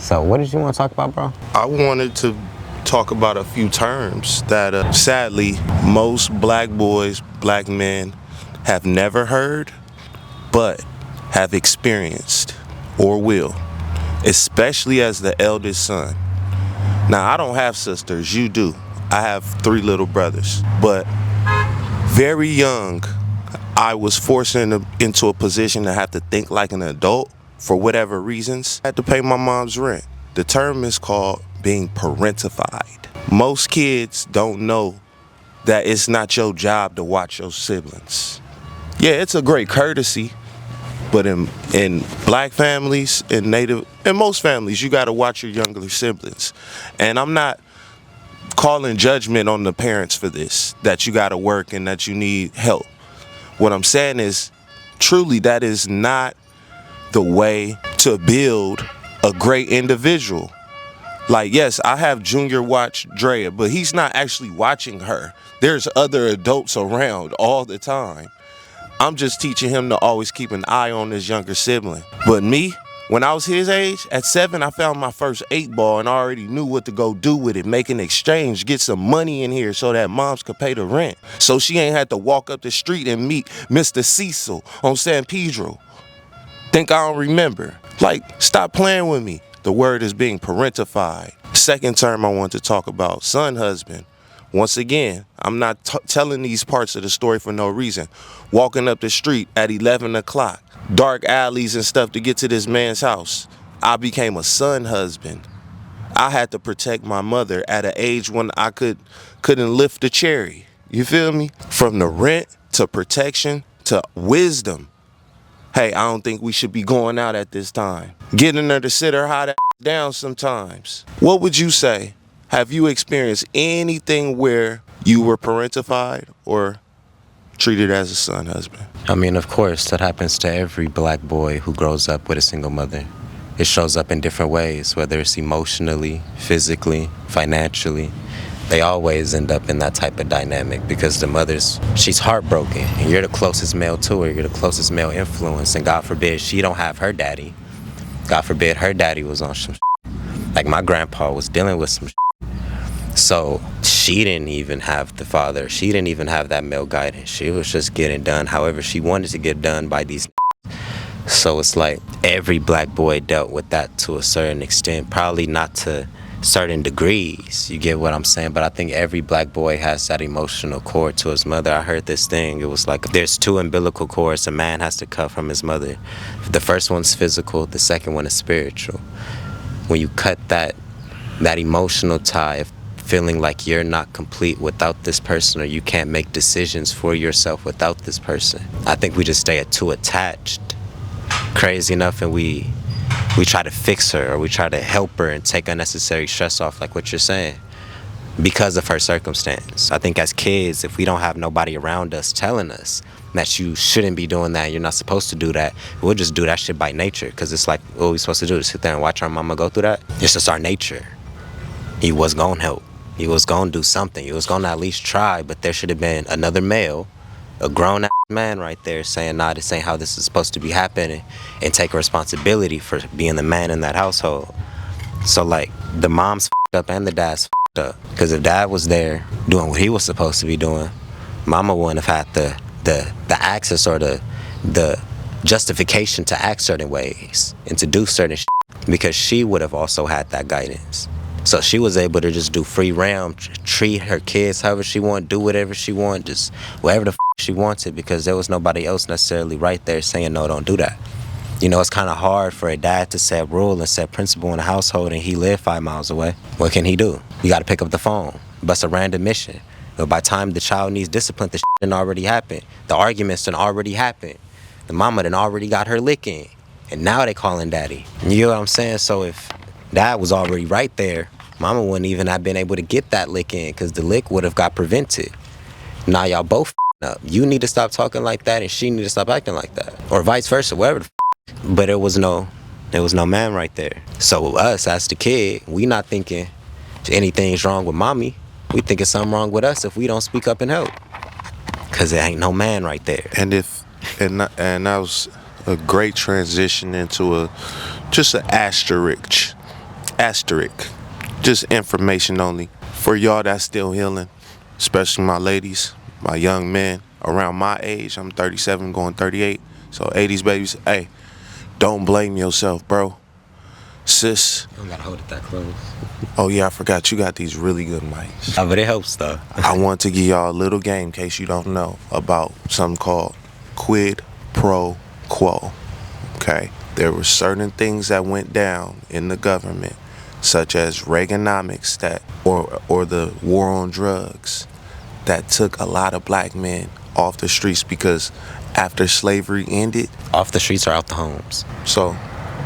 So what did you want to talk about, bro? I wanted to talk about a few terms that sadly most black boys, black men have never heard, but have experienced or will, especially as the eldest son. Now, I don't have sisters, you do. I have 3 little brothers, but very young, I was forced into a position to have to think like an adult for whatever reasons. I had to pay my mom's rent. The term is called being parentified. Most kids don't know that it's not your job to watch your siblings. Yeah, it's a great courtesy, but in black families, in most families, you gotta watch your younger siblings. And I'm not calling judgment on the parents for this, that you gotta work and that you need help. What I'm saying is, truly, that is not the way to build a great individual. Like, yes, I have Junior watch Drea, but he's not actually watching her. There's other adults around all the time. I'm just teaching him to always keep an eye on his younger sibling. But me, when I was his age, at 7, I found my first 8-ball and already knew what to go do with it, make an exchange, get some money in here so that moms could pay the rent. So she ain't had to walk up the street and meet Mr. Cecil on San Pedro. Think I don't remember? Like, stop playing with me. The word is being parentified. Second term I want to talk about, son husband. Once again, I'm not telling these parts of the story for no reason. Walking up the street at 11 o'clock, dark alleys and stuff to get to this man's house. I became a son husband. I had to protect my mother at an age when I couldn't lift a cherry. You feel me? From the rent to protection to wisdom. Hey, I don't think we should be going out at this time. Getting her to sit her hot down sometimes. What would you say? Have you experienced anything where you were parentified or treated as a son husband? I mean, of course, that happens to every black boy who grows up with a single mother. It shows up in different ways, whether it's emotionally, physically, financially. They always end up in that type of dynamic because the mother's, she's heartbroken. And you're the closest male to her. You're the closest male influence. And God forbid she don't have her daddy. God forbid her daddy was on some like my grandpa was dealing with some So she didn't even have the father. She didn't even have that male guidance. She was just getting done however she wanted to get done by these. So it's like every black boy dealt with that to a certain extent, probably not to certain degrees, you get what I'm saying? But I think every black boy has that emotional cord to his mother. I heard this thing, it was like there's 2 umbilical cords a man has to cut from his mother. The first one's physical, the second one is spiritual. When you cut that emotional tie of feeling like you're not complete without this person, or you can't make decisions for yourself without this person, I think we just stay too attached, crazy enough, and we try to fix her or we try to help her and take unnecessary stress off, like what you're saying, because of her circumstance. I think as kids, if we don't have nobody around us telling us that you shouldn't be doing that, you're not supposed to do that, we'll just do that shit by nature, because it's like, what are we supposed to do, to sit there and watch our mama go through that? It's just our nature. He was gonna help. He was gonna do something. He was gonna at least try, but there should have been another male, a grown-ass man right there saying, nah, this ain't how this is supposed to be happening, and take responsibility for being the man in that household. So like, the mom's f***ed up and the dad's f***ed up, because if dad was there doing what he was supposed to be doing, mama wouldn't have had the access or the justification to act certain ways and to do certain shit, because she would have also had that guidance. So she was able to just do free realm, treat her kids however she wanted, do whatever she wanted, just whatever the f she wanted, because there was nobody else necessarily right there saying, no, don't do that. You know, it's kind of hard for a dad to set rule and set principle in a household, and he lived 5 miles away. What can he do? You got to pick up the phone, bust a random mission. But by the time the child needs discipline, the shit done already happened. The arguments done already happened. The mama done already got her licking, and now they calling daddy. You know what I'm saying? So if dad was already right there, mama wouldn't even have been able to get that lick in, because the lick would have got prevented. Now y'all both up. You need to stop talking like that, and she need to stop acting like that, or vice versa, whatever the but there was no man right there. So us as the kid, we not thinking anything's wrong with mommy. We thinking something wrong with us if we don't speak up and help, because there ain't no man right there. And that was a great transition into just an asterisk Asterisk. Just information only. For y'all that's still healing, especially my ladies, my young men around my age. I'm 37 going 38. So 80s babies, hey, don't blame yourself, bro. Sis. You don't gotta hold it that close. Oh yeah, I forgot you got these really good mics. Oh, but it helps though. I want to give y'all a little game in case you don't know about something called quid pro quo. Okay? There were certain things that went down in the government, such as Reaganomics or the war on drugs, that took a lot of black men off the streets because after slavery ended. Off the streets or out the homes? So,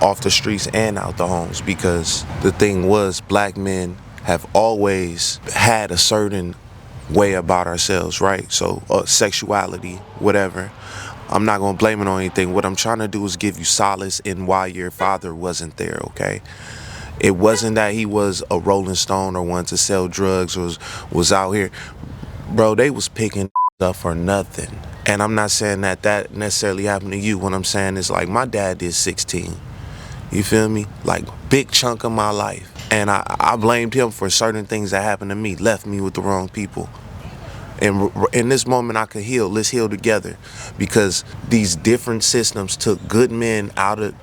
off the streets and out the homes, because the thing was, black men have always had a certain way about ourselves, right? So, sexuality, whatever. I'm not going to blame it on anything. What I'm trying to do is give you solace in why your father wasn't there, okay? It wasn't that he was a Rolling Stone or wanted to sell drugs or was out here. Bro, they was picking up for nothing. And I'm not saying that necessarily happened to you. What I'm saying is, like, my dad did 16. You feel me? Like, big chunk of my life. And I blamed him for certain things that happened to me, left me with the wrong people. And in this moment, I could heal. Let's heal together. Because these different systems took good men out of...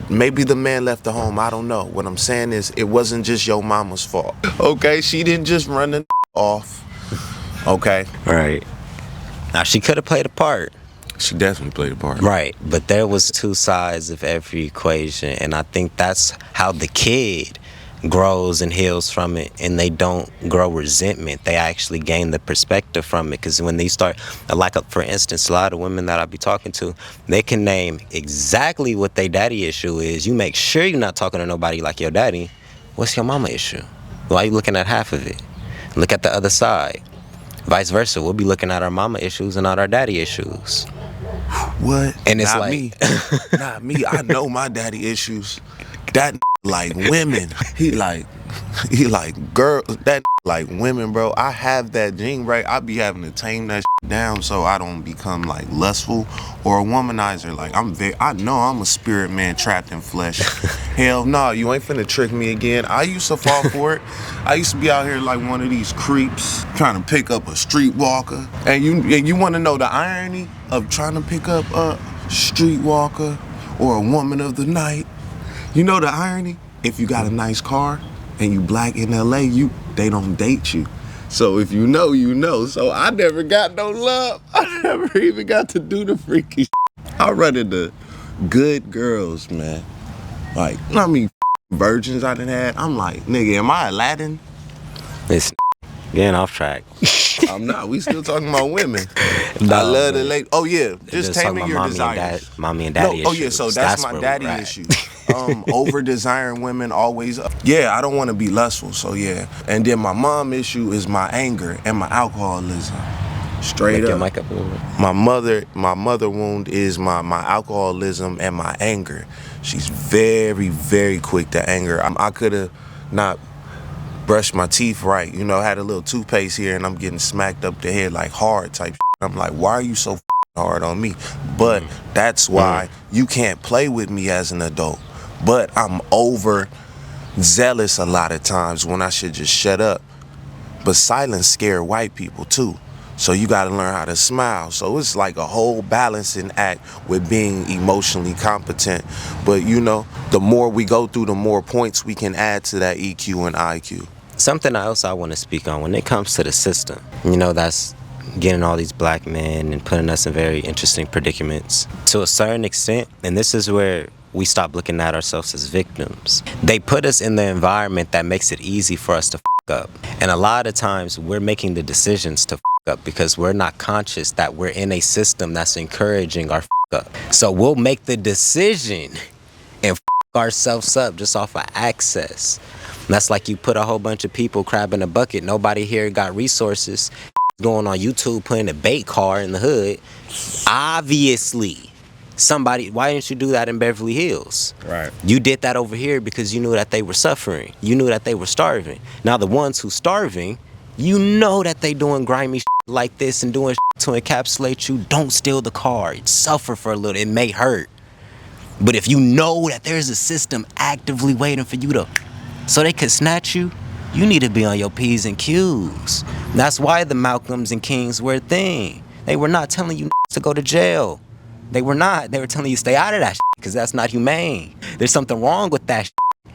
Maybe the man left the home. I don't know. What I'm saying is, it wasn't just your mama's fault. Okay? She didn't just run the off. Okay? Right. Now, she could have played a part. She definitely played a part. Right. But there was two sides of every equation. And I think that's how the kid grows and heals from it, and they don't grow resentment. They actually gain the perspective from it, because when they start, like, for instance, a lot of women that I be talking to, they can name exactly what their daddy issue is. You make sure you're not talking to nobody like your daddy. What's your mama issue? Why are you looking at half of it? Look at the other side. Vice versa, we'll be looking at our mama issues and not our daddy issues. What? And it's not like me. Not me. I know my daddy issues. That like women. He like girl. That like women, bro. I have that gene, right? I be having to tame that down so I don't become like lustful or a womanizer. Like I know I'm a spirit man trapped in flesh. Hell no, you ain't finna trick me again. I used to fall for it. I used to be out here like one of these creeps trying to pick up a streetwalker. And you want to know the irony of trying to pick up a streetwalker or a woman of the night? You know the irony? If you got a nice car and you black in LA, they don't date you. So if you know, you know. So I never got no love. I never even got to do the freaky shit. I run into good girls, man. Like, you know how many virgins I done had? I'm like, nigga, am I Aladdin? it's getting off track. I'm not. We still talking about women. I love the lady. Oh yeah, just taming your desires. Mommy and daddy issues. Oh yeah, so that's my daddy issue. Over desiring women always. Yeah, I don't want to be lustful, so yeah. And then my mom issue is my anger and my alcoholism. Straight up. Mic up a little bit. My mother wound is my alcoholism and my anger. She's very, very quick to anger. I could have not brushed my teeth right, you know, had a little toothpaste here and I'm getting smacked up the head like hard type shit. I'm like, why are you so hard on me? But that's why you can't play with me as an adult. But I'm over zealous a lot of times when I should just shut up. But silence scare white people too. So you got to learn how to smile. So it's like a whole balancing act with being emotionally competent. But you know, the more we go through, the more points we can add to that EQ and IQ. Something else I want to speak on when it comes to the system, you know, that's getting all these black men and putting us in very interesting predicaments. To a certain extent, and this is where we stop looking at ourselves as victims. They put us in the environment that makes it easy for us to up. And a lot of times we're making the decisions to up because we're not conscious that we're in a system that's encouraging our up. So we'll make the decision and ourselves up just off of access. And that's like you put a whole bunch of people crabbing a bucket. Nobody here got resources. Going on YouTube, putting a bait car in the hood. Obviously, why didn't you do that in Beverly Hills? Right. You did that over here because you knew that they were suffering. You knew that they were starving. Now the ones who starving, you know that they doing grimy like this and doing to encapsulate you. Don't steal the car. Suffer for a little. It may hurt. But if you know that there's a system actively waiting for you to so they could snatch you, you need to be on your P's and Q's. That's why the Malcolms and Kings were a thing. They were not telling you to go to jail. They were not. They were telling you stay out of that shit because that's not humane. There's something wrong with that shit.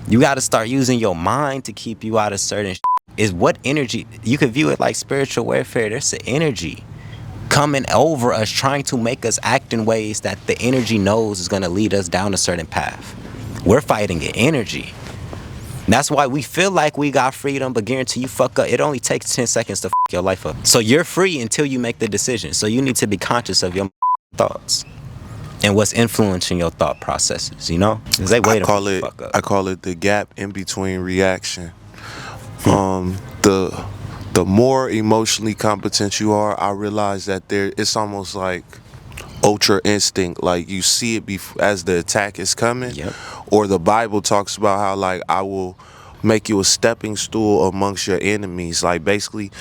You got to start using your mind to keep you out of certain shit. Is what energy, you could view it like spiritual warfare. There's an energy coming over us trying to make us act in ways that the energy knows is going to lead us down a certain path. We're fighting an energy. That's why we feel like we got freedom, but guarantee you fuck up. It only takes 10 seconds to fuck your life up. So you're free until you make the decision. So you need to be conscious of your thoughts and what's influencing your thought processes, you know? Because they wait for you to fuck up. I call it the gap in between reaction. The more emotionally competent you are, I realize that it's almost like ultra instinct. Like you see it as the attack is coming. Yep. Or the Bible talks about how like I will make you a stepping stool amongst your enemies. Like basically,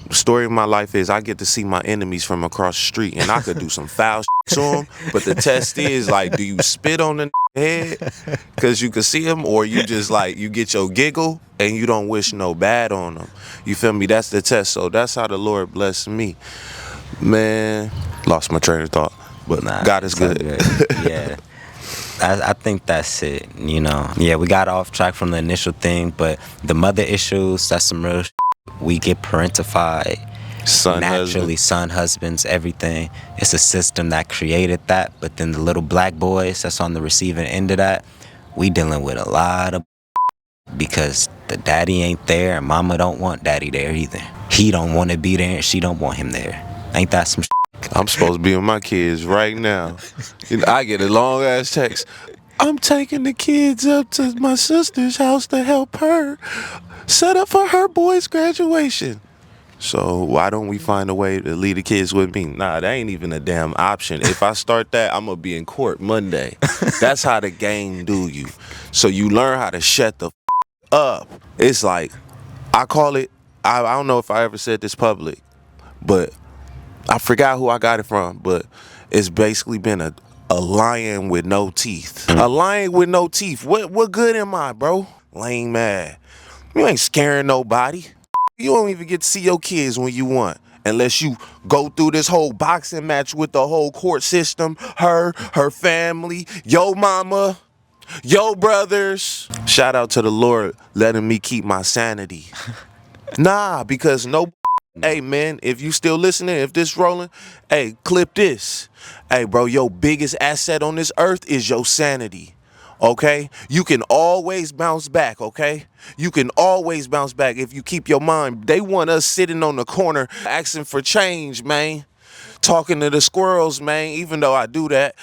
the story of my life is I get to see my enemies from across the street, and I could do some foul shit to them. But the test is like, do you spit on the head because you can see them, or you just like you get your giggle and you don't wish no bad on them? You feel me? That's the test. So that's how the Lord blessed me. Man, lost my train of thought, but God is good. Yeah. I think that's it, you know. Yeah, we got off track from the initial thing, but the mother issues, that's some real shit. We get parentified naturally, son, husbands, everything. It's a system that created that, but then the little black boys that's on the receiving end of that, we dealing with a lot of because the daddy ain't there and mama don't want daddy there either. He don't want to be there and she don't want him there. Ain't that some I'm supposed to be with my kids right now. I get a long ass text. I'm taking the kids up to my sister's house to help her set up for her boy's graduation. So why don't we find a way to leave the kids with me? Nah, that ain't even a damn option. If I start that, I'm gonna be in court Monday. That's how the game do you. So you learn how to shut the up. It's like, I call it, I don't know if I ever said this public, but I forgot who I got it from, but it's basically been a lion with no teeth. A lion with no teeth. What good am I, bro? Lame mad. You ain't scaring nobody. You don't even get to see your kids when you want. Unless you go through this whole boxing match with the whole court system, her family, yo mama, yo brothers. Shout out to the Lord letting me keep my sanity. Nah, because no. Hey man, if you still listening, if this rolling, hey, clip this. Hey bro, your biggest asset on this earth is your sanity. Okay? You can always bounce back, okay? You can always bounce back if you keep your mind. They want us sitting on the corner asking for change, man. Talking to the squirrels, man, even though I do that.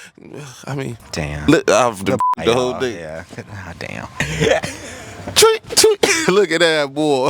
I mean, damn. The whole thing. Yeah. Damn. Look at that boy.